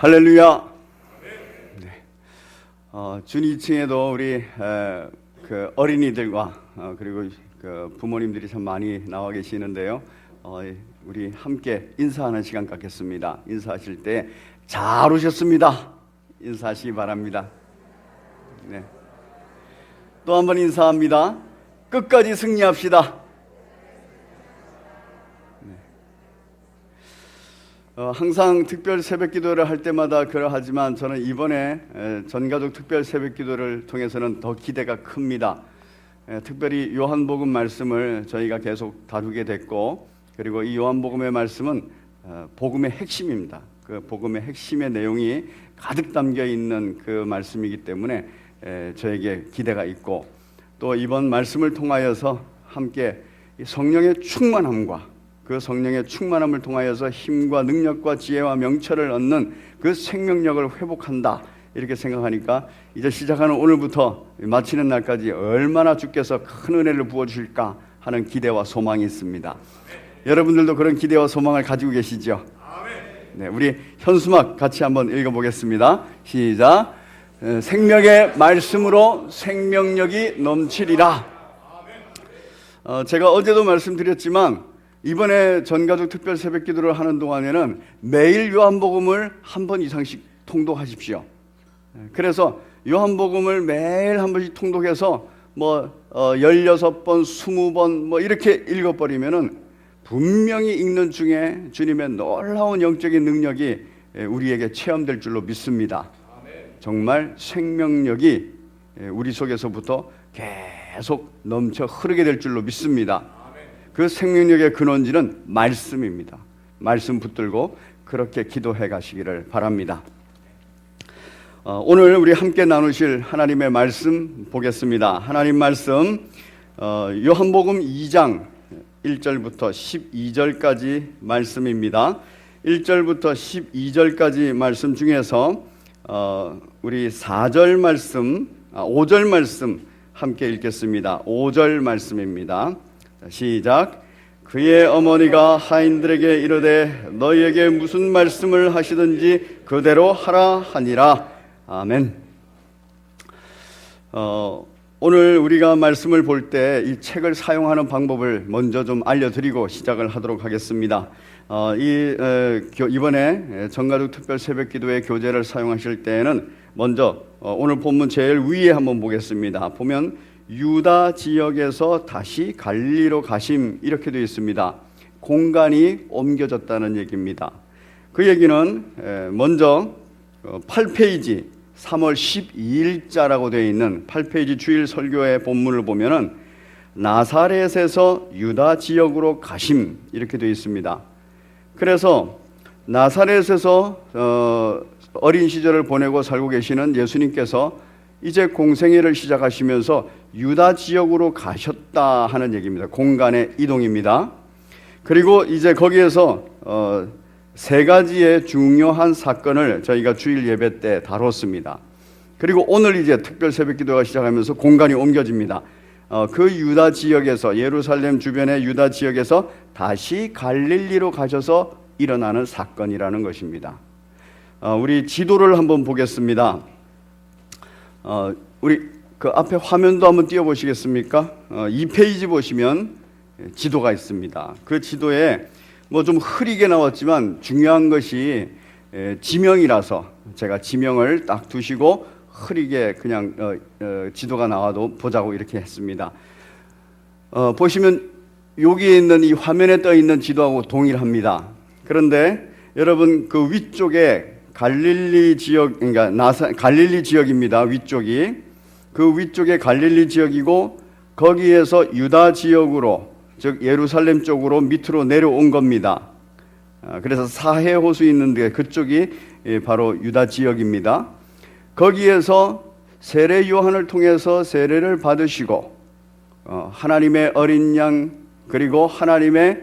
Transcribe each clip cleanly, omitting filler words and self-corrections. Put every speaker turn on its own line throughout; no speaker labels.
할렐루야. 네. 준 2층에도 우리 그 어린이들과 그리고 그 부모님들이 참 많이 나와 계시는데요. 우리 함께 인사하는 시간 갖겠습니다. 인사하실 때 잘 오셨습니다. 인사하시기 바랍니다. 네. 또 한 번 인사합니다. 끝까지 승리합시다. 항상 특별 새벽 기도를 할 때마다 그러하지만 저는 이번에 전가족 특별 새벽 기도를 통해서는 더 기대가 큽니다. 특별히 요한복음 말씀을 저희가 계속 다루게 됐고, 그리고 이 요한복음의 말씀은 복음의 핵심입니다. 그 복음의 핵심의 내용이 가득 담겨 있는 그 말씀이기 때문에 저에게 기대가 있고, 또 이번 말씀을 통하여서 함께 성령의 충만함과 그 성령의 충만함을 통하여서 힘과 능력과 지혜와 명철을 얻는 그 생명력을 회복한다, 이렇게 생각하니까 이제 시작하는 오늘부터 마치는 날까지 얼마나 주께서 큰 은혜를 부어주실까 하는 기대와 소망이 있습니다. 여러분들도 그런 기대와 소망을 가지고 계시죠? 네, 우리 현수막 같이 한번 읽어보겠습니다. 시작. 생명의 말씀으로 생명력이 넘치리라. 제가 어제도 말씀드렸지만 이번에 전가족 특별 새벽 기도를 하는 동안에는 매일 요한복음을 한 번 이상씩 통독하십시오. 그래서 요한복음을 매일 한 번씩 통독해서 16번, 20번 이렇게 읽어버리면은 분명히 읽는 중에 주님의 놀라운 영적인 능력이 우리에게 체험될 줄로 믿습니다. 정말 생명력이 우리 속에서부터 계속 넘쳐 흐르게 될 줄로 믿습니다. 그 생명력의 근원지는 말씀입니다. 말씀 붙들고 그렇게 기도해 가시기를 바랍니다. 오늘 우리 함께 나누실 하나님의 말씀 보겠습니다. 하나님 말씀 요한복음 2장 1절부터 12절까지 말씀입니다. 1절부터 12절까지 말씀 중에서 우리 4절 말씀, 5절 말씀 함께 읽겠습니다. 5절 말씀입니다. 시작. 그의 어머니가 하인들에게 이르되 너희에게 무슨 말씀을 하시든지 그대로 하라 하니라. 아멘. 오늘 우리가 말씀을 볼 때 이 책을 사용하는 방법을 먼저 좀 알려드리고 시작을 하도록 하겠습니다. 이번에 전가족 특별 새벽 기도의 교재를 사용하실 때에는 먼저 오늘 본문 제일 위에 한번 보겠습니다. 보면 유다 지역에서 다시 갈릴리로 가심, 이렇게 되어 있습니다. 공간이 옮겨졌다는 얘기입니다. 그 얘기는 먼저 8페이지 3월 12일자라고 되어 있는 8페이지 주일 설교의 본문을 보면은 나사렛에서 유다 지역으로 가심, 이렇게 되어 있습니다. 그래서 나사렛에서 어린 시절을 보내고 살고 계시는 예수님께서 이제 공생애를 시작하시면서 유다 지역으로 가셨다 하는 얘기입니다. 공간의 이동입니다. 그리고 이제 거기에서 세 가지의 중요한 사건을 저희가 주일 예배 때 다뤘습니다. 그리고 오늘 이제 특별 새벽 기도가 시작하면서 공간이 옮겨집니다. 그 유다 지역에서, 예루살렘 주변의 유다 지역에서 다시 갈릴리로 가셔서 일어나는 사건이라는 것입니다. 우리 지도를 한번 보겠습니다. 우리 그 앞에 화면도 한번 띄워보시겠습니까? 2페이지 보시면 지도가 있습니다. 그 지도에 좀 흐리게 나왔지만 중요한 것이 지명이라서 제가 지명을 딱 두시고 흐리게 그냥 지도가 나와도 보자고 이렇게 했습니다. 보시면 여기에 있는 이 화면에 떠 있는 지도하고 동일합니다. 그런데 여러분 그 위쪽에 갈릴리 지역, 그러니까 갈릴리 지역입니다. 위쪽이 그 위쪽에 갈릴리 지역이고 거기에서 유다 지역으로, 즉 예루살렘 쪽으로 밑으로 내려온 겁니다. 그래서 사해 호수 있는데 그쪽이 바로 유다 지역입니다. 거기에서 세례 요한을 통해서 세례를 받으시고 하나님의 어린 양 그리고 하나님의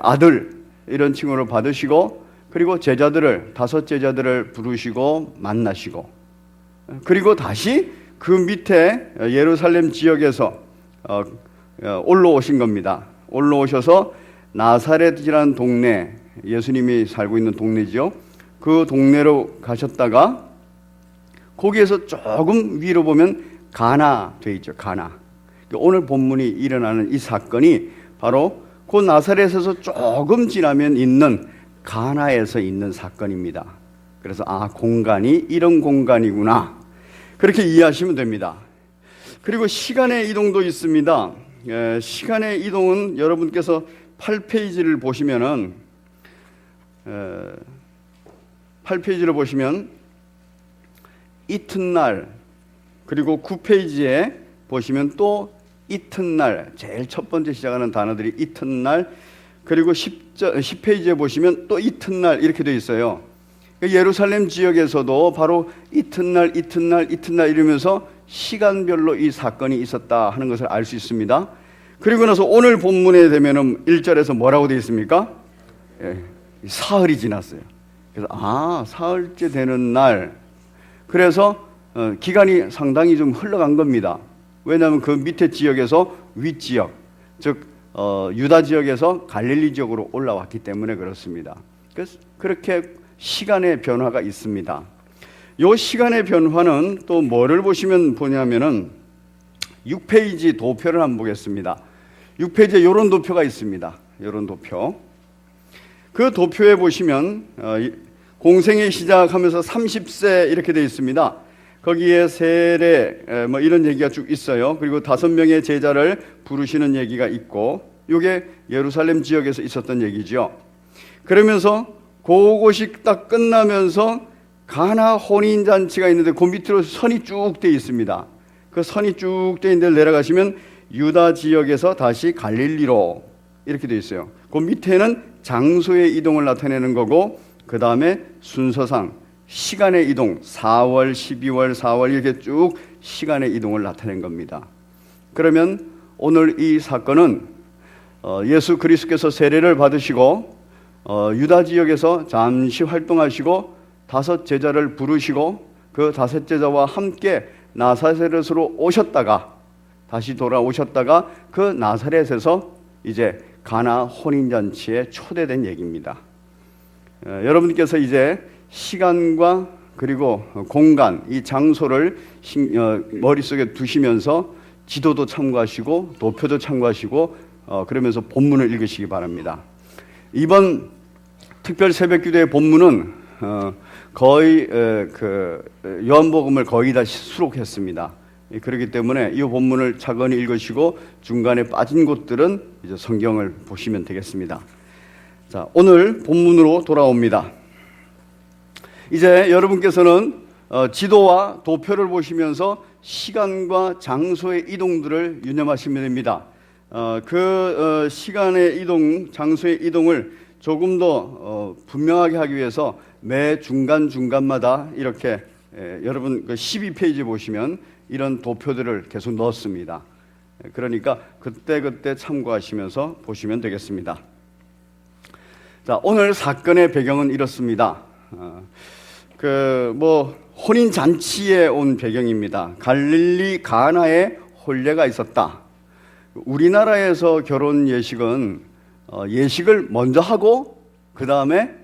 아들 이런 칭호를 받으시고, 그리고 제자들을, 5 제자들을 부르시고 만나시고, 그리고 다시 그 밑에 예루살렘 지역에서 올라오신 겁니다. 올라오셔서 나사렛이라는 동네, 예수님이 살고 있는 동네죠. 그 동네로 가셨다가 거기에서 조금 위로 보면 가나 돼 있죠. 가나. 오늘 본문이 일어나는 이 사건이 바로 그 나사렛에서 조금 지나면 있는 가나에서 있는 사건입니다. 그래서 공간이 이런 공간이구나, 그렇게 이해하시면 됩니다. 그리고 시간의 이동도 있습니다. 시간의 이동은 여러분께서 8페이지를 보시면은 8페이지를 보시면 이튿날, 그리고 9페이지에 보시면 또 이튿날, 제일 첫 번째 시작하는 단어들이 이튿날, 그리고 10페이지에 보시면 또 이튿날 이렇게 되어 있어요. 예루살렘 지역에서도 바로 이튿날 이러면서 시간별로 이 사건이 있었다 하는 것을 알 수 있습니다. 그리고 나서 오늘 본문에 되면은 1절에서 뭐라고 되어 있습니까? 사흘이 지났어요. 그래서 사흘째 되는 날, 그래서 기간이 상당히 좀 흘러간 겁니다. 왜냐하면 그 밑에 지역에서 윗지역, 즉 유다 지역에서 갈릴리 지역으로 올라왔기 때문에 그렇습니다. 그래서 그렇게 시간의 변화가 있습니다. 이 시간의 변화는 또 뭐를 보냐면은 6페이지 도표를 한번 보겠습니다. 6페이지에 이런 도표가 있습니다. 이런 도표. 그 도표에 보시면 공생이 시작하면서 30세 이렇게 되어 있습니다. 거기에 세례 이런 얘기가 쭉 있어요. 그리고 5명의 제자를 부르시는 얘기가 있고, 이게 예루살렘 지역에서 있었던 얘기죠. 그러면서 그것이 딱 끝나면서 가나 혼인잔치가 있는데 그 밑으로 선이 쭉 되어 있습니다. 그 선이 쭉 되어 있는 데를 내려가시면 유다 지역에서 다시 갈릴리로 이렇게 되어 있어요. 그 밑에는 장소의 이동을 나타내는 거고, 그 다음에 순서상 시간의 이동, 4월, 12월, 4월 이렇게 쭉 시간의 이동을 나타낸 겁니다. 그러면 오늘 이 사건은 예수 그리스도께서 세례를 받으시고 유다 지역에서 잠시 활동하시고 5 제자를 부르시고 그 5 제자와 함께 나사렛으로 오셨다가 다시 돌아오셨다가 그 나사렛에서 이제 가나 혼인잔치에 초대된 얘기입니다. 여러분께서 이제 시간과 그리고 공간, 이 장소를 머릿속에 두시면서 지도도 참고하시고 도표도 참고하시고 그러면서 본문을 읽으시기 바랍니다. 이번 특별 새벽기도의 본문은 거의 요한복음을 거의 다 수록했습니다. 그렇기 때문에 이 본문을 차근히 읽으시고 중간에 빠진 곳들은 이제 성경을 보시면 되겠습니다. 자, 오늘 본문으로 돌아옵니다. 이제 여러분께서는 지도와 도표를 보시면서 시간과 장소의 이동들을 유념하시면 됩니다. 시간의 이동, 장소의 이동을 조금 더 분명하게 하기 위해서 매 중간중간마다 이렇게 여러분 12페이지 보시면 이런 도표들을 계속 넣었습니다. 그러니까 그때 참고하시면서 보시면 되겠습니다. 자, 오늘 사건의 배경은 이렇습니다. 혼인 잔치에 온 배경입니다. 갈릴리 가나에 혼례가 있었다. 우리나라에서 결혼 예식은 예식을 먼저 하고 그 다음에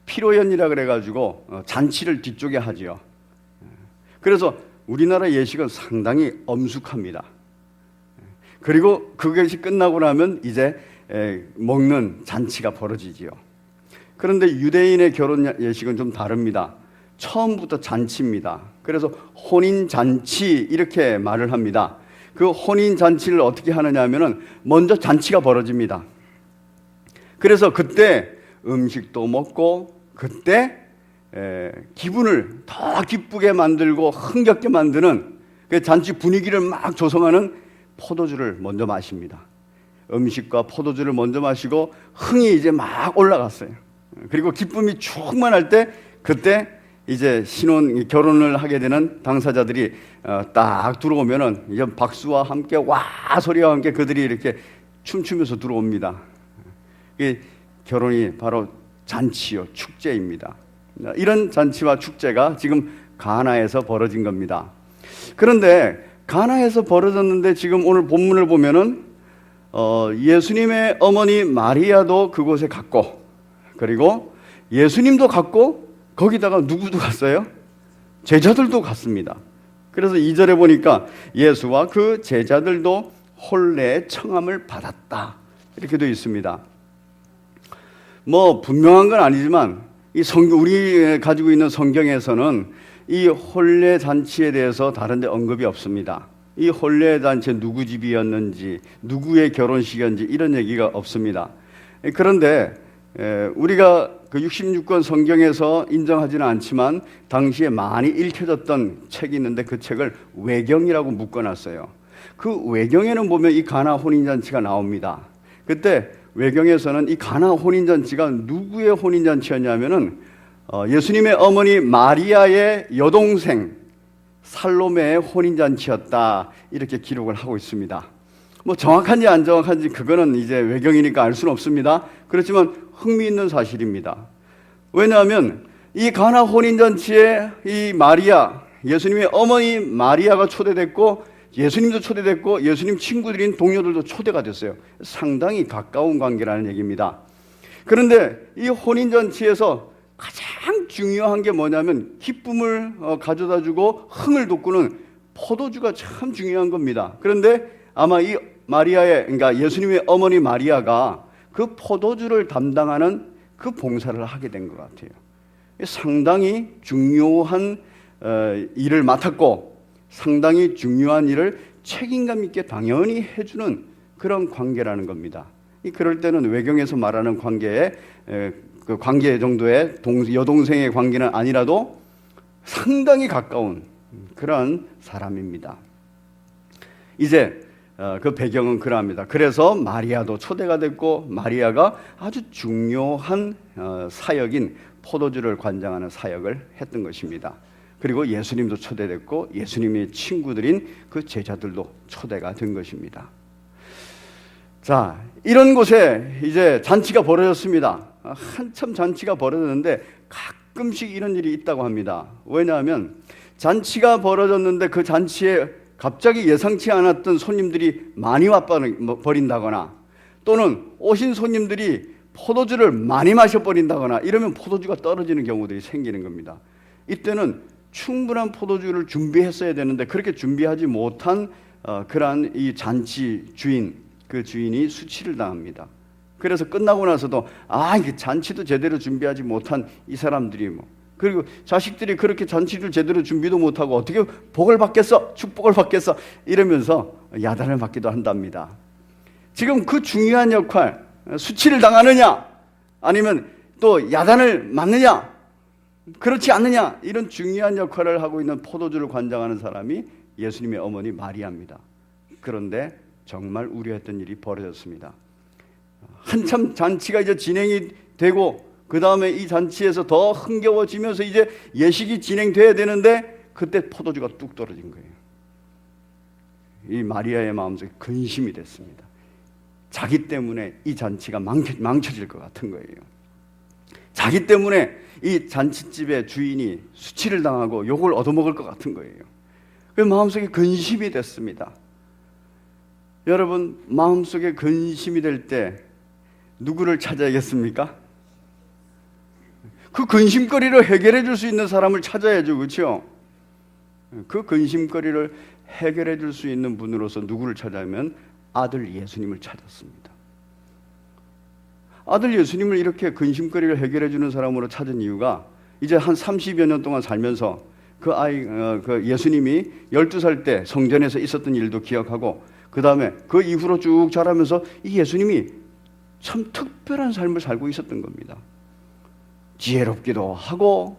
피로연이라 그래가지고 잔치를 뒤쪽에 하지요. 그래서 우리나라 예식은 상당히 엄숙합니다. 그리고 그것이 끝나고 나면 이제 먹는 잔치가 벌어지지요. 그런데 유대인의 결혼 예식은 좀 다릅니다. 처음부터 잔치입니다. 그래서 혼인잔치 이렇게 말을 합니다. 그 혼인잔치를 어떻게 하느냐 하면은 먼저 잔치가 벌어집니다. 그래서 그때 음식도 먹고 그때 기분을 더 기쁘게 만들고 흥겹게 만드는 그 잔치 분위기를 막 조성하는 포도주를 먼저 마십니다. 음식과 포도주를 먼저 마시고 흥이 이제 막 올라갔어요. 그리고 기쁨이 충만할 때 그때 이제 결혼을 하게 되는 당사자들이 딱 들어오면은 이제 박수와 함께 와 소리와 함께 그들이 이렇게 춤추면서 들어옵니다. 이 결혼이 바로 잔치요, 축제입니다. 이런 잔치와 축제가 지금 가나에서 벌어진 겁니다. 그런데 가나에서 벌어졌는데 지금 오늘 본문을 보면은 예수님의 어머니 마리아도 그곳에 갔고, 그리고 예수님도 갔고 거기다가 누구도 갔어요? 제자들도 갔습니다. 그래서 2절에 보니까 예수와 그 제자들도 혼례의 청함을 받았다, 이렇게 되어 있습니다. 뭐 분명한 건 아니지만 이 성경, 우리 가지고 있는 성경에서는 이 혼례 잔치에 대해서 다른 데 언급이 없습니다. 이 혼례 잔치 누구 집이었는지, 누구의 결혼식이었는지 이런 얘기가 없습니다. 그런데 우리가 그 66권 성경에서 인정하지는 않지만 당시에 많이 읽혀졌던 책이 있는데 그 책을 외경이라고 묶어놨어요. 그 외경에는 보면 이 가나 혼인잔치가 나옵니다. 그때 외경에서는 이 가나 혼인잔치가 누구의 혼인잔치였냐면은 예수님의 어머니 마리아의 여동생 살로메의 혼인잔치였다, 이렇게 기록을 하고 있습니다. 뭐 정확한지 안 정확한지 그거는 이제 외경이니까 알 수는 없습니다. 그렇지만 흥미있는 사실입니다. 왜냐하면 이 가나 혼인잔치에 이 마리아, 예수님의 어머니 마리아가 초대됐고 예수님도 초대됐고 예수님 친구들인 동료들도 초대가 됐어요. 상당히 가까운 관계라는 얘기입니다. 그런데 이 혼인잔치에서 가장 중요한 게 뭐냐면 기쁨을 가져다주고 흥을 돋구는 포도주가 참 중요한 겁니다. 그런데 아마 이 마리아의, 그러니까 예수님의 어머니 마리아가 그 포도주를 담당하는 그 봉사를 하게 된 것 같아요. 상당히 중요한 일을 맡았고 상당히 중요한 일을 책임감 있게 당연히 해주는 그런 관계라는 겁니다. 그럴 때는 외경에서 말하는 관계에 그 관계 정도의 여동생의 관계는 아니라도 상당히 가까운 그런 사람입니다. 이제 그 배경은 그러합니다. 그래서 마리아도 초대가 됐고 마리아가 아주 중요한 사역인 포도주를 관장하는 사역을 했던 것입니다. 그리고 예수님도 초대됐고 예수님의 친구들인 그 제자들도 초대가 된 것입니다. 자, 이런 곳에 이제 잔치가 벌어졌습니다. 한참 잔치가 벌어졌는데 가끔씩 이런 일이 있다고 합니다. 왜냐하면 잔치가 벌어졌는데 그 잔치에 갑자기 예상치 않았던 손님들이 많이 와버린다거나 또는 오신 손님들이 포도주를 많이 마셔버린다거나 이러면 포도주가 떨어지는 경우들이 생기는 겁니다. 이때는 충분한 포도주를 준비했어야 되는데 그렇게 준비하지 못한 그러한 이 잔치 주인, 그 주인이 수치를 당합니다. 그래서 끝나고 나서도 이게 잔치도 제대로 준비하지 못한 이 사람들이 그리고 자식들이 그렇게 잔치를 제대로 준비도 못하고 어떻게 복을 받겠어, 축복을 받겠어 이러면서 야단을 맞기도 한답니다. 지금 그 중요한 역할, 수치를 당하느냐 아니면 또 야단을 맞느냐 그렇지 않느냐, 이런 중요한 역할을 하고 있는 포도주를 관장하는 사람이 예수님의 어머니 마리아입니다. 그런데 정말 우려했던 일이 벌어졌습니다. 한참 잔치가 이제 진행이 되고 그 다음에 이 잔치에서 더 흥겨워지면서 이제 예식이 진행돼야 되는데 그때 포도주가 뚝 떨어진 거예요. 이 마리아의 마음속에 근심이 됐습니다. 자기 때문에 이 잔치가 망쳐질 것 같은 거예요. 자기 때문에 이 잔치집의 주인이 수치를 당하고 욕을 얻어먹을 것 같은 거예요. 그 마음속에 근심이 됐습니다. 여러분, 마음속에 근심이 될 때 누구를 찾아야겠습니까? 그 근심거리를 해결해 줄 수 있는 사람을 찾아야죠. 그렇죠? 그 근심거리를 해결해 줄 수 있는 분으로서 누구를 찾아야면 아들 예수님을 찾았습니다. 아들 예수님을 이렇게 근심거리를 해결해 주는 사람으로 찾은 이유가 이제 한 30여 년 동안 살면서 그 예수님이 12살 때 성전에서 있었던 일도 기억하고 그 다음에 그 이후로 쭉 자라면서 이 예수님이 참 특별한 삶을 살고 있었던 겁니다. 지혜롭기도 하고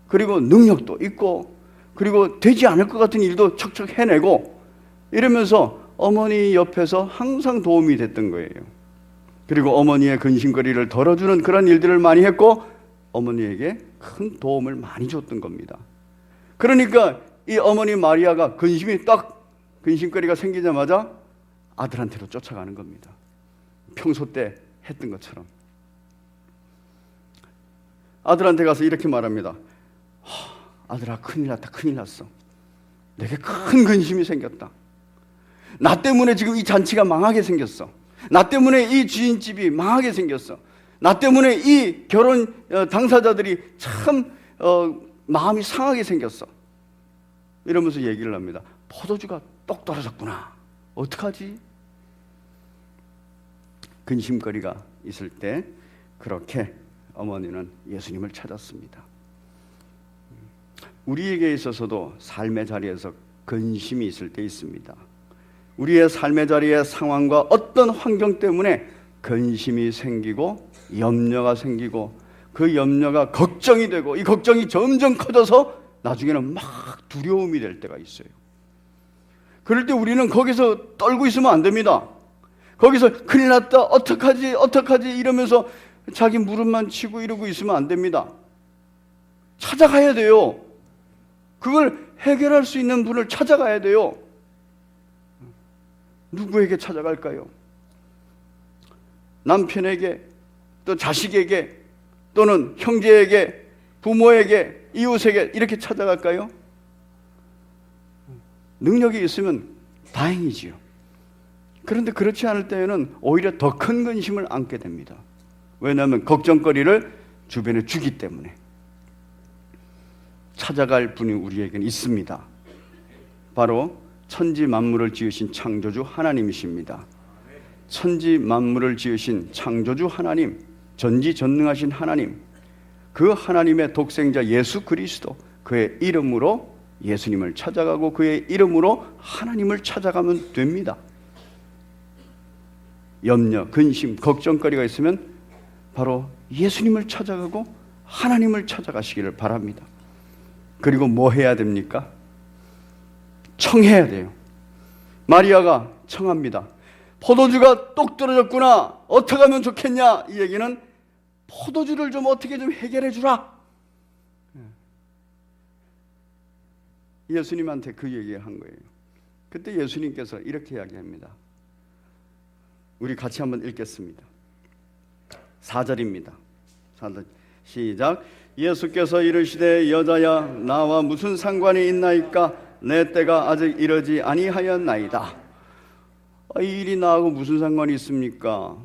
그리고 능력도 있고 그리고 되지 않을 것 같은 일도 척척 해내고 이러면서 어머니 옆에서 항상 도움이 됐던 거예요. 그리고 어머니의 근심거리를 덜어주는 그런 일들을 많이 했고 어머니에게 큰 도움을 많이 줬던 겁니다. 그러니까 이 어머니 마리아가 근심거리가 생기자마자 아들한테로 쫓아가는 겁니다. 평소 때 했던 것처럼 아들한테 가서 이렇게 말합니다. 아들아, 큰일 났다, 큰일 났어. 내게 큰 근심이 생겼다. 나 때문에 지금 이 잔치가 망하게 생겼어. 나 때문에 이 주인집이 망하게 생겼어. 나 때문에 이 결혼 당사자들이 참 마음이 상하게 생겼어. 이러면서 얘기를 합니다. 포도주가 똑 떨어졌구나. 어떡하지? 근심거리가 있을 때 그렇게 어머니는 예수님을 찾았습니다. 우리에게 있어서도 삶의 자리에서 근심이 있을 때 있습니다. 우리의 삶의 자리의 상황과 어떤 환경 때문에 근심이 생기고 염려가 생기고 그 염려가 걱정이 되고 이 걱정이 점점 커져서 나중에는 막 두려움이 될 때가 있어요. 그럴 때 우리는 거기서 떨고 있으면 안 됩니다. 거기서 큰일 났다, 어떡하지 이러면서 자기 무릎만 치고 이러고 있으면 안 됩니다. 찾아가야 돼요. 그걸 해결할 수 있는 분을 찾아가야 돼요. 누구에게 찾아갈까요? 남편에게, 또 자식에게, 또는 형제에게, 부모에게, 이웃에게 이렇게 찾아갈까요? 능력이 있으면 다행이지요. 그런데 그렇지 않을 때에는 오히려 더 큰 근심을 안게 됩니다. 왜냐하면 걱정거리를 주변에 주기 때문에. 찾아갈 분이 우리에게는 있습니다. 바로 천지 만물을 지으신 창조주 하나님이십니다. 천지 만물을 지으신 창조주 하나님, 전지전능하신 하나님, 그 하나님의 독생자 예수 그리스도, 그의 이름으로 예수님을 찾아가고 그의 이름으로 하나님을 찾아가면 됩니다. 염려, 근심, 걱정거리가 있으면 바로 예수님을 찾아가고 하나님을 찾아가시기를 바랍니다. 그리고 뭐 해야 됩니까? 청해야 돼요. 마리아가 청합니다. 포도주가 똑 떨어졌구나. 어떻게 하면 좋겠냐? 이 얘기는 포도주를 좀 어떻게 좀 해결해 주라. 예수님한테 그 얘기를 한 거예요. 그때 예수님께서 이렇게 이야기합니다. 우리 같이 한번 읽겠습니다. 4절입니다. 4절 시작. 예수께서 이르시되 여자야 나와 무슨 상관이 있나이까 내 때가 아직 이르지 아니하였나이다. 이 일이 나하고 무슨 상관이 있습니까?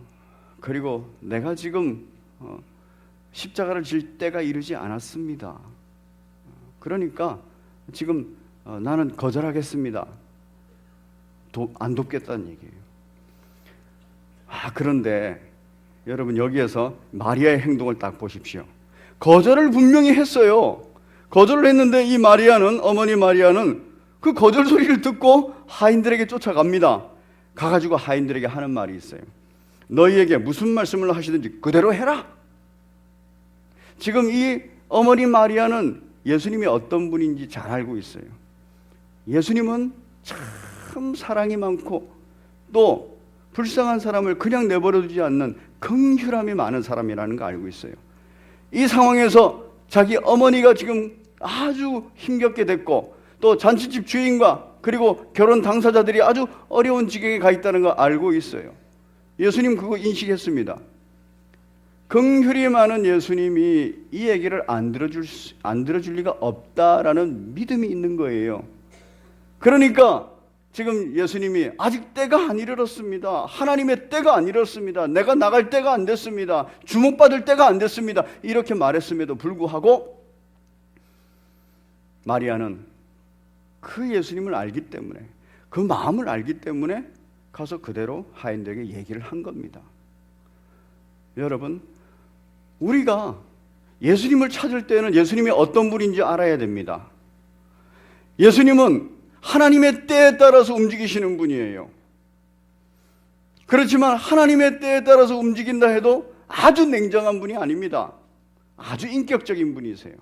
그리고 내가 지금 십자가를 질 때가 이르지 않았습니다. 그러니까 지금 나는 거절하겠습니다. 안 돕겠다는 얘기예요. 그런데 여러분 여기에서 마리아의 행동을 딱 보십시오. 거절을 분명히 했어요. 거절을 했는데 이 마리아는, 어머니 마리아는 그 거절 소리를 듣고 하인들에게 쫓아갑니다. 가가지고 하인들에게 하는 말이 있어요. 너희에게 무슨 말씀을 하시든지 그대로 해라. 지금 이 어머니 마리아는 예수님이 어떤 분인지 잘 알고 있어요. 예수님은 참 사랑이 많고 또 불쌍한 사람을 그냥 내버려두지 않는 긍휼함이 많은 사람이라는 거 알고 있어요. 이 상황에서 자기 어머니가 지금 아주 힘겹게 됐고 또 잔치집 주인과 그리고 결혼 당사자들이 아주 어려운 지경에 가 있다는 거 알고 있어요. 예수님 그거 인식했습니다. 긍휼이 많은 예수님이 이 얘기를 안 들어줄 리가 없다라는 믿음이 있는 거예요. 그러니까 지금 예수님이 아직 때가 안 이르렀습니다. 하나님의 때가 안 이르렀습니다. 내가 나갈 때가 안 됐습니다. 주목받을 때가 안 됐습니다. 이렇게 말했음에도 불구하고 마리아는 그 예수님을 알기 때문에, 그 마음을 알기 때문에 가서 그대로 하인들에게 얘기를 한 겁니다. 여러분, 우리가 예수님을 찾을 때는 예수님이 어떤 분인지 알아야 됩니다. 예수님은 하나님의 때에 따라서 움직이시는 분이에요. 그렇지만 하나님의 때에 따라서 움직인다 해도 아주 냉정한 분이 아닙니다. 아주 인격적인 분이세요.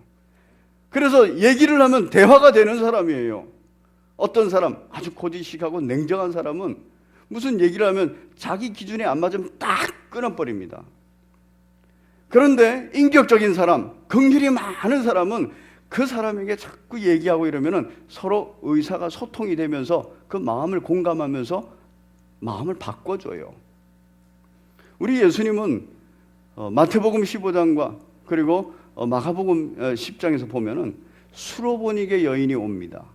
그래서 얘기를 하면 대화가 되는 사람이에요. 어떤 사람, 아주 고지식하고 냉정한 사람은 무슨 얘기를 하면 자기 기준에 안 맞으면 딱 끊어버립니다. 그런데 인격적인 사람, 긍휼이 많은 사람은 그 사람에게 자꾸 얘기하고 이러면은 서로 의사가 소통이 되면서 그 마음을 공감하면서 마음을 바꿔줘요. 우리 예수님은 마태복음 15장과 그리고 마가복음 10장에서 보면은 수로보니게 여인이 옵니다.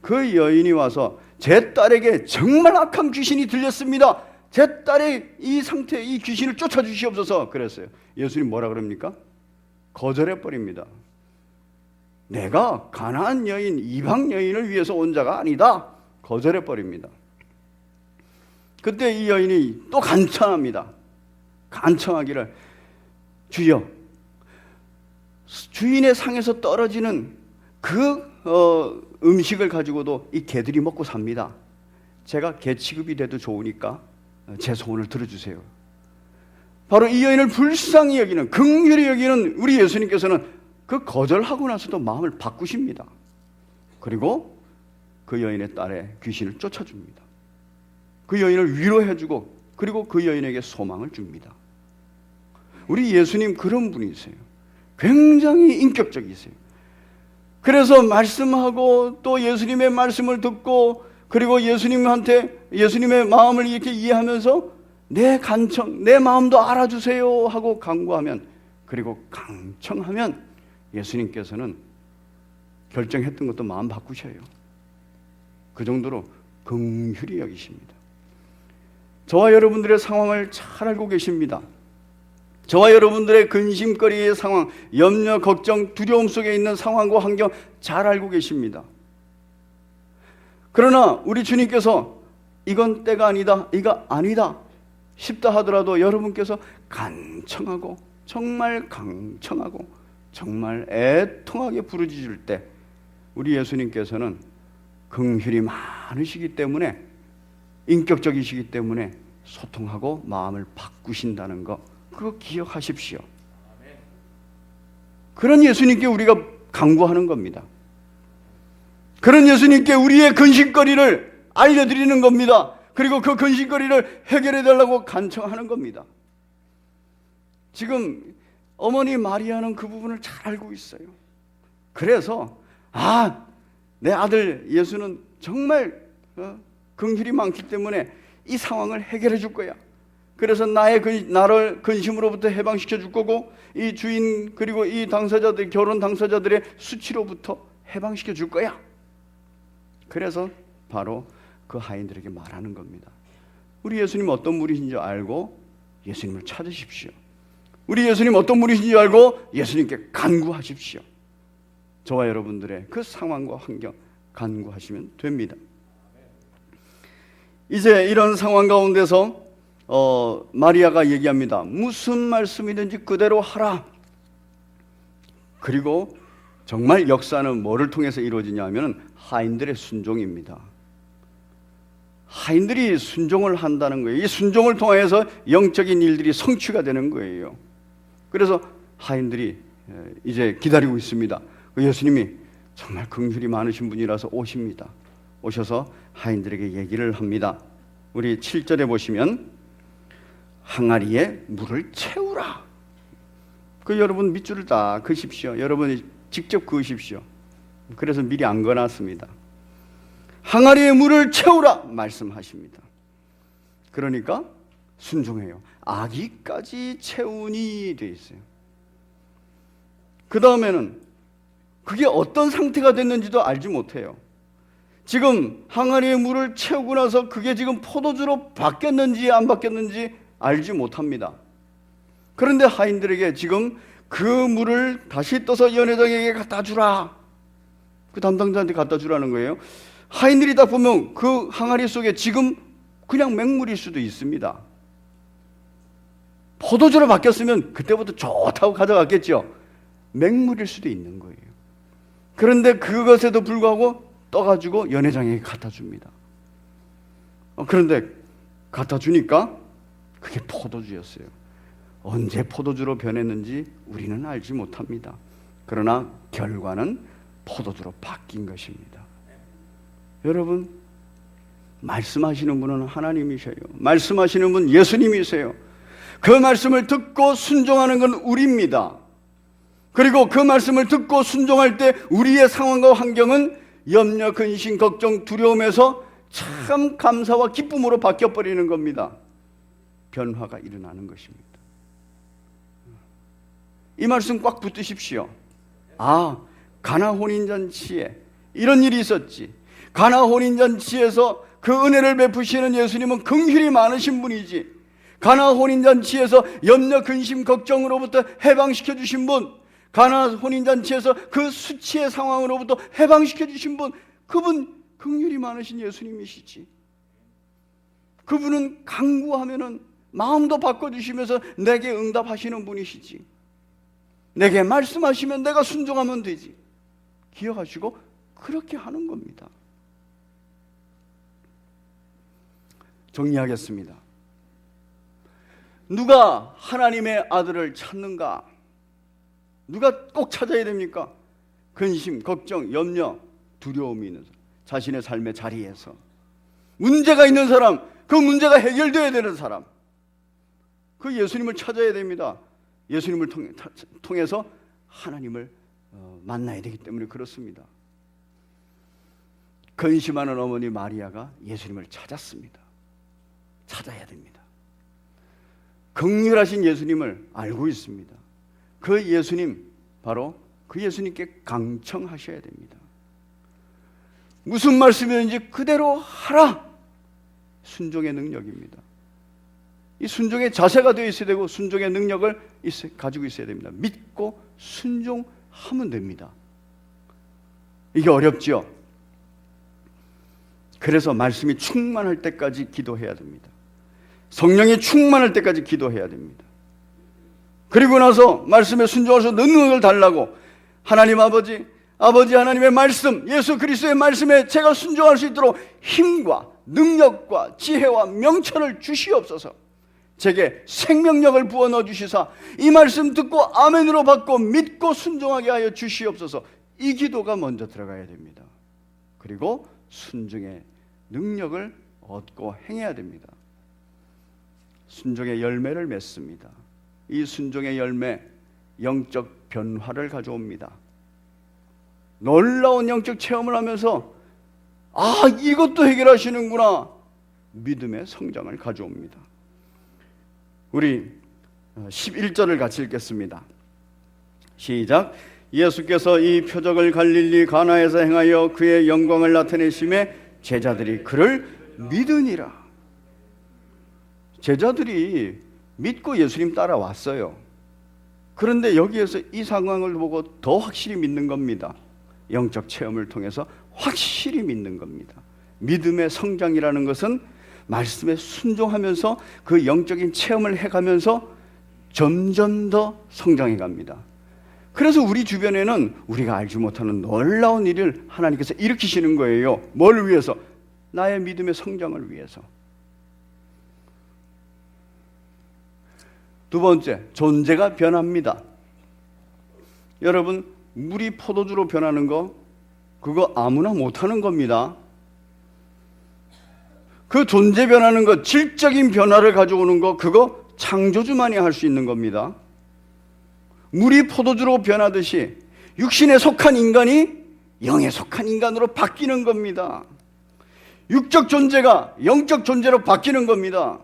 그 여인이 와서 제 딸에게 정말 악한 귀신이 들렸습니다. 제 딸의 이 상태, 이 귀신을 쫓아주시옵소서 그랬어요. 예수님 뭐라 그럽니까? 거절해 버립니다. 내가 가나안 여인, 이방 여인을 위해서 온 자가 아니다. 거절해 버립니다. 그때 이 여인이 또 간청합니다. 간청하기를, 주여, 주인의 상에서 떨어지는 그 음식을 가지고도 이 개들이 먹고 삽니다. 제가 개 취급이 돼도 좋으니까 제 소원을 들어주세요. 바로 이 여인을 불쌍히 여기는, 긍휼히 여기는 우리 예수님께서는 그 거절하고 나서도 마음을 바꾸십니다. 그리고 그 여인의 딸의 귀신을 쫓아줍니다. 그 여인을 위로해주고, 그리고 그 여인에게 소망을 줍니다. 우리 예수님 그런 분이세요. 굉장히 인격적이세요. 그래서 말씀하고 또 예수님의 말씀을 듣고, 그리고 예수님의 마음을 이렇게 이해하면서 내 간청, 내 마음도 알아주세요 하고 간구하면, 그리고 강청하면 예수님께서는 결정했던 것도 마음 바꾸셔요. 그 정도로 긍휼히 여기십니다. 저와 여러분들의 상황을 잘 알고 계십니다. 저와 여러분들의 근심거리의 상황, 염려, 걱정, 두려움 속에 있는 상황과 환경 잘 알고 계십니다. 그러나 우리 주님께서 이건 때가 아니다, 이거 아니다 싶다 하더라도 여러분께서 간청하고, 정말 강청하고, 정말 애통하게 부르짖을 때 우리 예수님께서는 긍휼이 많으시기 때문에, 인격적이시기 때문에 소통하고 마음을 바꾸신다는 거, 그거 기억하십시오. 그런 예수님께 우리가 간구하는 겁니다. 그런 예수님께 우리의 근심거리를 알려드리는 겁니다. 그리고 그 근심거리를 해결해 달라고 간청하는 겁니다. 지금 어머니 마리아는 그 부분을 잘 알고 있어요. 그래서 내 아들 예수는 정말 긍휼이 많기 때문에 이 상황을 해결해 줄 거야. 그래서 나를 근심으로부터 해방시켜 줄 거고, 이 주인 그리고 이 당사자들, 결혼 당사자들의 수치로부터 해방시켜 줄 거야. 그래서 바로 그 하인들에게 말하는 겁니다. 우리 예수님 어떤 분이신지 알고 예수님을 찾으십시오. 우리 예수님 어떤 분이신지 알고 예수님께 간구하십시오. 저와 여러분들의 그 상황과 환경 간구하시면 됩니다. 이제 이런 상황 가운데서 마리아가 얘기합니다. 무슨 말씀이든지 그대로 하라. 그리고 정말 역사는 뭐를 통해서 이루어지냐 하면 하인들의 순종입니다. 하인들이 순종을 한다는 거예요. 이 순종을 통해서 영적인 일들이 성취가 되는 거예요. 그래서 하인들이 이제 기다리고 있습니다. 예수님이 정말 긍휼이 많으신 분이라서 오십니다. 오셔서 하인들에게 얘기를 합니다. 우리 7절에 보시면 항아리에 물을 채우라. 여러분 밑줄을 다 그으십시오. 여러분이 직접 그으십시오. 그래서 미리 안 그어놨습니다. 항아리에 물을 채우라 말씀하십니다. 그러니까 순종해요. 아기까지 채우니 돼 있어요. 그 다음에는 그게 어떤 상태가 됐는지도 알지 못해요. 지금 항아리에 물을 채우고 나서 그게 지금 포도주로 바뀌었는지 안 바뀌었는지 알지 못합니다. 그런데 하인들에게 지금 그 물을 다시 떠서 연회장에게 갖다 주라. 그 담당자한테 갖다 주라는 거예요. 하인들이 딱 보면 그 항아리 속에 지금 그냥 맹물일 수도 있습니다. 포도주로 바뀌었으면 그때부터 좋다고 가져갔겠죠. 맹물일 수도 있는 거예요. 그런데 그것에도 불구하고 떠가지고 연회장에게 갖다 줍니다. 그런데 갖다 주니까 그게 포도주였어요. 언제 포도주로 변했는지 우리는 알지 못합니다. 그러나 결과는 포도주로 바뀐 것입니다. 여러분, 말씀하시는 분은 하나님이셔요. 말씀하시는 분 예수님이세요. 그 말씀을 듣고 순종하는 건 우리입니다. 그리고 그 말씀을 듣고 순종할 때 우리의 상황과 환경은 염려, 근심, 걱정, 두려움에서 참 감사와 기쁨으로 바뀌어버리는 겁니다. 변화가 일어나는 것입니다. 이 말씀 꽉 붙드십시오. 가나 혼인잔치에 이런 일이 있었지. 가나 혼인잔치에서 그 은혜를 베푸시는 예수님은 긍휼이 많으신 분이지. 가나 혼인잔치에서 염려, 근심, 걱정으로부터 해방시켜 주신 분, 가나 혼인잔치에서 그 수치의 상황으로부터 해방시켜 주신 분, 그분 긍휼이 많으신 예수님이시지. 그분은 간구하면은 마음도 바꿔주시면서 내게 응답하시는 분이시지. 내게 말씀하시면 내가 순종하면 되지. 기억하시고 그렇게 하는 겁니다. 정리하겠습니다. 누가 하나님의 아들을 찾는가? 누가 꼭 찾아야 됩니까? 근심, 걱정, 염려, 두려움이 있는 사람, 자신의 삶의 자리에서 문제가 있는 사람, 그 문제가 해결되어야 되는 사람, 그 예수님을 찾아야 됩니다. 예수님을 통해서 하나님을 만나야 되기 때문에 그렇습니다. 근심하는 어머니 마리아가 예수님을 찾았습니다. 찾아야 됩니다. 긍휼하신 예수님을 알고 있습니다. 그 예수님, 바로 그 예수님께 강청하셔야 됩니다. 무슨 말씀이든지 그대로 하라. 순종의 능력입니다. 이 순종의 자세가 되어 있어야 되고 순종의 능력을 가지고 있어야 됩니다. 믿고 순종하면 됩니다. 이게 어렵지요. 그래서 말씀이 충만할 때까지 기도해야 됩니다. 성령이 충만할 때까지 기도해야 됩니다. 그리고 나서 말씀에 순종해서 능력을 달라고 하나님 아버지 하나님의 말씀, 예수 그리스도의 말씀에 제가 순종할 수 있도록 힘과 능력과 지혜와 명철을 주시옵소서. 제게 생명력을 부어 넣어 주시사 이 말씀 듣고 아멘으로 받고 믿고 순종하게 하여 주시옵소서. 이 기도가 먼저 들어가야 됩니다. 그리고 순종의 능력을 얻고 행해야 됩니다. 순종의 열매를 맺습니다. 이 순종의 열매, 영적 변화를 가져옵니다. 놀라운 영적 체험을 하면서 이것도 해결하시는구나, 믿음의 성장을 가져옵니다. 우리 11절을 같이 읽겠습니다. 시작. 예수께서 이 표적을 갈릴리 가나에서 행하여 그의 영광을 나타내심에 제자들이 그를 믿으니라. 제자들이 믿고 예수님 따라왔어요. 그런데 여기에서 이 상황을 보고 더 확실히 믿는 겁니다. 영적 체험을 통해서 확실히 믿는 겁니다. 믿음의 성장이라는 것은 말씀에 순종하면서 그 영적인 체험을 해가면서 점점 더 성장해 갑니다. 그래서 우리 주변에는 우리가 알지 못하는 놀라운 일을 하나님께서 일으키시는 거예요. 뭘 위해서? 나의 믿음의 성장을 위해서. 두 번째, 존재가 변합니다. 여러분, 물이 포도주로 변하는 거, 그거 아무나 못하는 겁니다. 그 존재 변하는 거, 질적인 변화를 가져오는 거, 그거 창조주만이 할 수 있는 겁니다. 물이 포도주로 변하듯이 육신에 속한 인간이 영에 속한 인간으로 바뀌는 겁니다. 육적 존재가 영적 존재로 바뀌는 겁니다.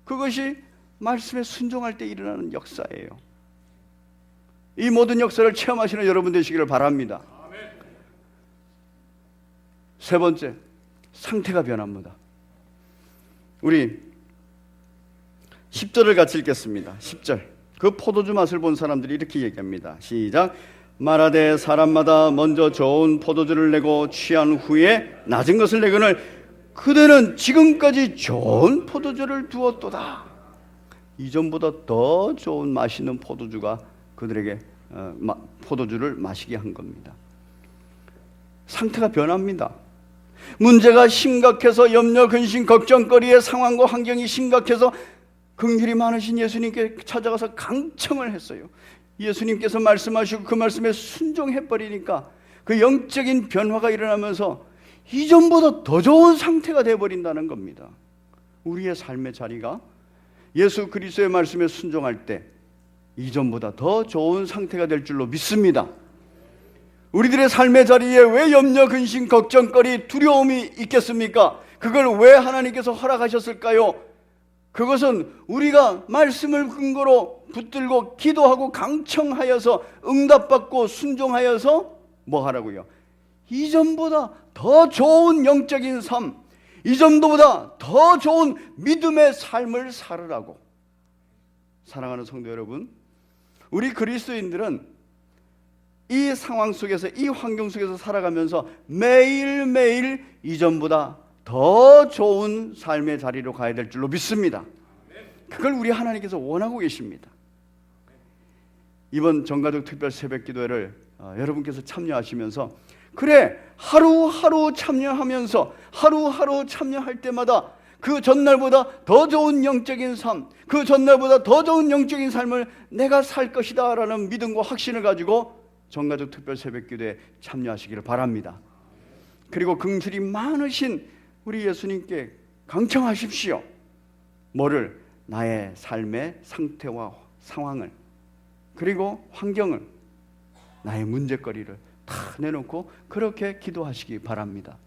그것이 말씀에 순종할 때 일어나는 역사예요. 이 모든 역사를 체험하시는 여러분 되시기를 바랍니다. 세 번째, 상태가 변합니다. 우리 10절을 같이 읽겠습니다. 10절. 그 포도주 맛을 본 사람들이 이렇게 얘기합니다. 시작. 말하되 사람마다 먼저 좋은 포도주를 내고 취한 후에 낮은 것을 내거늘 그대는 지금까지 좋은 포도주를 두었도다. 이전보다 더 좋은 맛있는 포도주가 그들에게 포도주를 마시게 한 겁니다. 상태가 변합니다. 문제가 심각해서 염려, 근심, 걱정거리의 상황과 환경이 심각해서 긍휼이 많으신 예수님께 찾아가서 강청을 했어요. 예수님께서 말씀하시고 그 말씀에 순종해버리니까 그 영적인 변화가 일어나면서 이전보다 더 좋은 상태가 되어버린다는 겁니다. 우리의 삶의 자리가 예수 그리스도의 말씀에 순종할 때 이전보다 더 좋은 상태가 될 줄로 믿습니다. 우리들의 삶의 자리에 왜 염려, 근심, 걱정거리, 두려움이 있겠습니까? 그걸 왜 하나님께서 허락하셨을까요? 그것은 우리가 말씀을 근거로 붙들고 기도하고 강청하여서 응답받고 순종하여서 뭐 하라고요? 이전보다 더 좋은 영적인 삶, 이전보다 더 좋은 믿음의 삶을 살으라고. 사랑하는 성도 여러분, 우리 그리스도인들은 이 상황 속에서, 이 환경 속에서 살아가면서 매일매일 이전보다 더 좋은 삶의 자리로 가야 될 줄로 믿습니다. 그걸 우리 하나님께서 원하고 계십니다. 이번 전가족 특별 새벽기도회를 여러분께서 참여하시면서, 그래, 하루하루 참여하면서 하루하루 참여할 때마다 그 전날보다 더 좋은 영적인 삶, 그 전날보다 더 좋은 영적인 삶을 내가 살 것이다 라는 믿음과 확신을 가지고 전가족 특별 새벽기도에 참여하시기를 바랍니다. 그리고 긍휼이 많으신 우리 예수님께 강청하십시오. 뭐를? 나의 삶의 상태와 상황을, 그리고 환경을, 나의 문제거리를 다 내놓고 그렇게 기도하시기 바랍니다.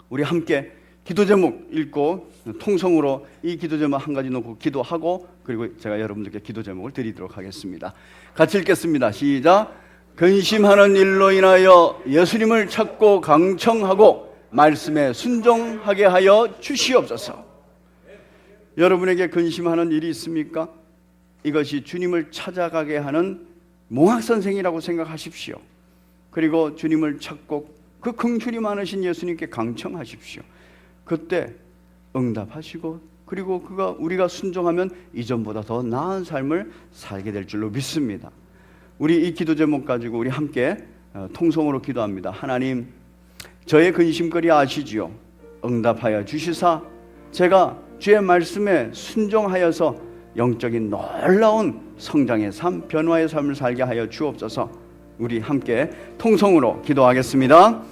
우리 함께 기도 제목 읽고 통성으로 이 기도 제목 한 가지 놓고 기도하고, 그리고 제가 여러분들께 기도 제목을 드리도록 하겠습니다. 같이 읽겠습니다. 시작. 근심하는 일로 인하여 예수님을 찾고 강청하고 말씀에 순종하게 하여 주시옵소서. 여러분에게 근심하는 일이 있습니까? 이것이 주님을 찾아가게 하는 몽학선생이라고 생각하십시오. 그리고 주님을 찾고 그 긍휼이 많으신 예수님께 강청하십시오. 그때 응답하시고, 그리고 우리가 순종하면 이전보다 더 나은 삶을 살게 될 줄로 믿습니다. 우리 이 기도 제목 가지고 우리 함께 통성으로 기도합니다. 하나님, 저의 근심거리 아시지요? 응답하여 주시사 제가 주의 말씀에 순종하여서 영적인 놀라운 성장의 삶, 변화의 삶을 살게 하여 주옵소서. 우리 함께 통성으로 기도하겠습니다.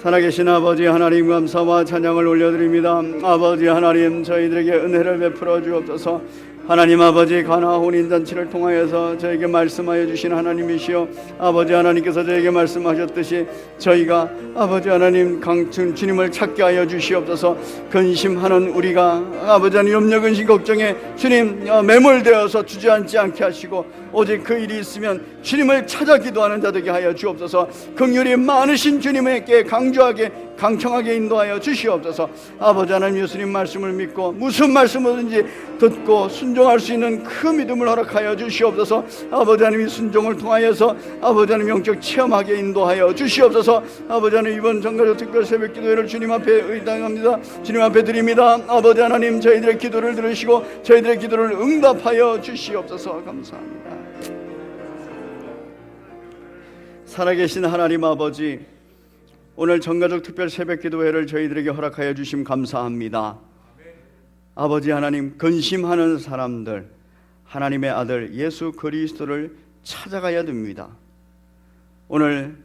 살아계신 아버지 하나님, 감사와 찬양을 올려드립니다. 아버지 하나님, 저희들에게 은혜를 베풀어 주옵소서. 하나님 아버지, 가나 혼인잔치를 통하여서 저에게 말씀하여 주신 하나님이시여, 아버지 하나님께서 저에게 말씀하셨듯이 저희가 아버지 하나님 주님을 찾게 하여 주시옵소서. 근심하는 우리가 아버지 하나님 염려 근심 걱정에 주님 매몰되어서 주저앉지 않게 하시고, 오직 그 일이 있으면 주님을 찾아 기도하는 자 되게 하여 주옵소서. 긍휼이 많으신 주님에게 강청하게 인도하여 주시옵소서. 아버지 하나님, 예수님 말씀을 믿고 무슨 말씀이든지 듣고 순종할 수 있는 그 믿음을 허락하여 주시옵소서. 아버지 하나님, 순종을 통하여서 아버지 하나님 영적 체험하게 인도하여 주시옵소서. 아버지 하나님, 이번 전가족 특별 새벽 기도회를 주님 앞에 의당합니다. 주님 앞에 드립니다. 아버지 하나님, 저희들의 기도를 들으시고 저희들의 기도를 응답하여 주시옵소서. 감사합니다. 살아계신 하나님 아버지, 오늘 전가족 특별 새벽 기도회를 저희들에게 허락하여 주심 감사합니다. 아버지 하나님, 근심하는 사람들, 하나님의 아들 예수 그리스도를 찾아가야 됩니다. 오늘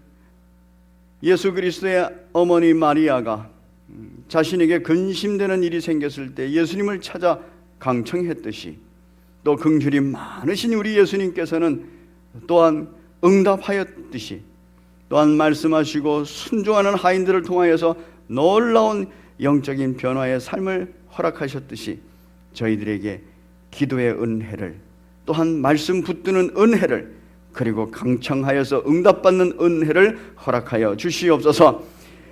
예수 그리스도의 어머니 마리아가 자신에게 근심되는 일이 생겼을 때 예수님을 찾아 강청했듯이, 또 긍휼이 많으신 우리 예수님께서는 또한 응답하였듯이, 또한 말씀하시고 순종하는 하인들을 통하여서 놀라운 영적인 변화의 삶을 허락하셨듯이 저희들에게 기도의 은혜를, 또한 말씀 붙드는 은혜를, 그리고 강청하여서 응답받는 은혜를 허락하여 주시옵소서.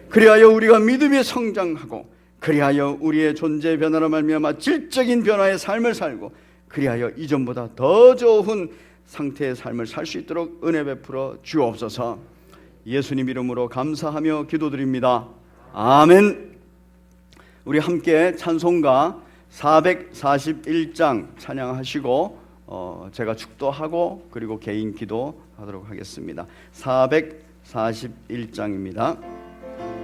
그리하여 우리가 믿음이 성장하고, 그리하여 우리의 존재 변화로 말미암아 질적인 변화의 삶을 살고, 그리하여 이전보다 더 좋은 상태의 삶을 살 수 있도록 은혜 베풀어 주옵소서. 예수님 이름으로 감사하며 기도드립니다. 아멘. 우리 함께 찬송가 441장 찬양하시고 제가 축도하고 그리고 개인 기도하도록 하겠습니다. 441장입니다.